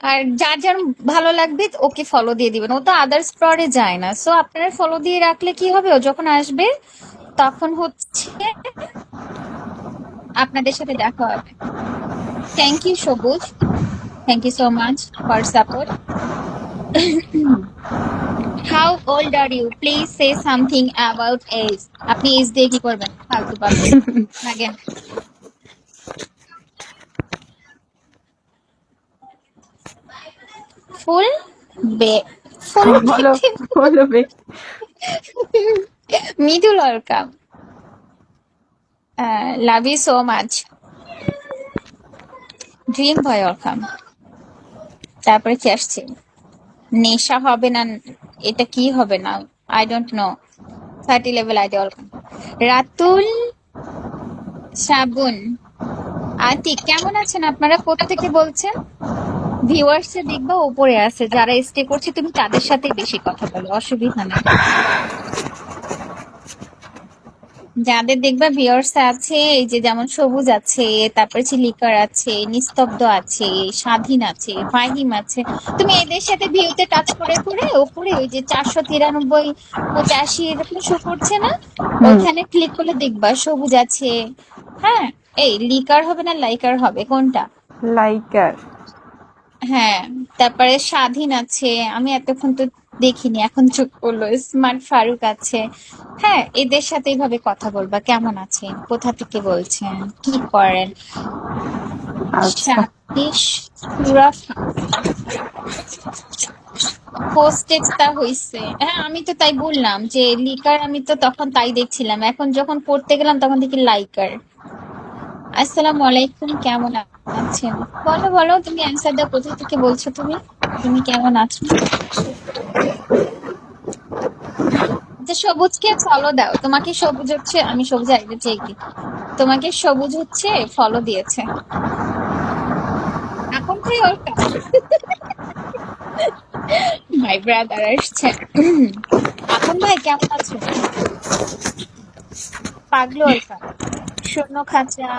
আর যার যার ভালো লাগবে ওকে ফলো দিয়ে দিবেন, ও তো আদার্স স্প্রডে যায় না, সো আপনারা ফলো দিয়ে রাখলে কি হবে, ও যখন আসবে তখন হচ্ছে আপনাদের সাথে দেখা হবে। Thank you Sabuj, thank you so much for support. How old are you, please say something about age. আপনি এজ দিয়ে কি করবেন, ফালতু পাবেন লাগেন। ফুল বে, ফুল বলো বলো বে। Middle welcome, love you so much. Dream boy welcome. তারপরে কি আসছে, নেশা হবে না, এটা কি হবে না, I don't know. 30 level ID welcome. Ratul, Shrabon, Atik, কেমন আছেন আপনারা, কোথা থেকে বলছেন? ভিউয়ার্স দেখবা উপরে আছে, যারা স্টে করছে তুমি তাদের সাথে বেশি কথা বলো, অসুবিধা নেই। যাদের দেখবা ভিউয়ার্স আছে, এই যে যেমন সবুজ আছে, তারপরে চিলিকার আছে, নিস্তব্ধ আছে, স্বাধীন আছে, ফাহিম আছে, তুমি এদের সাথে ভিউতে টাচ করে করে উপরে ওই যে 493 85 এরকম শো করছে না, ওখানে ক্লিক করলে দেখবা সবুজ আছে। হ্যাঁ, এই লিকার হবে না লাইকার হবে, কোনটা? লাইকার। হ্যাঁ, তারপরে স্বাধীন আছে, আমি এতক্ষণ তো দেখিনি, এখন চোখ করলো। স্মার্ট ফারুক আছে। হ্যাঁ, এদের সাথে এইভাবে কথা বলবা, কেমন আছেন, কোথা থেকে বলছেন, কি করেন। আচ্ছা, 27 পুরা পোস্টেডটা হইছে। হ্যাঁ, আমি তো তাই বললাম যে লিকার, আমি তো তখন তাই দেখছিলাম, এখন যখন পড়তে গেলাম তখন দেখি লাইকার। আসসালামু আলাইকুম, কেমন আছেন? বলো বলো, তুমি অ্যান্সার দাও, কোথা থেকে বলছো তুমি, তুমি কেমন আছো? যে সবুজকে ফলো দাও, তোমাকে সবুজ হচ্ছে, আমি সবুজ আইডি চেক দিই, তোমাকে সবুজ হচ্ছে ফলো দিয়েছে। এখন ভাই ওয়েলকাম, মাই ব্রাদার আসছে। এখন ভাই কেমন আছো? পাগলো ওয়েলকাম। শূন্য খাঁচা,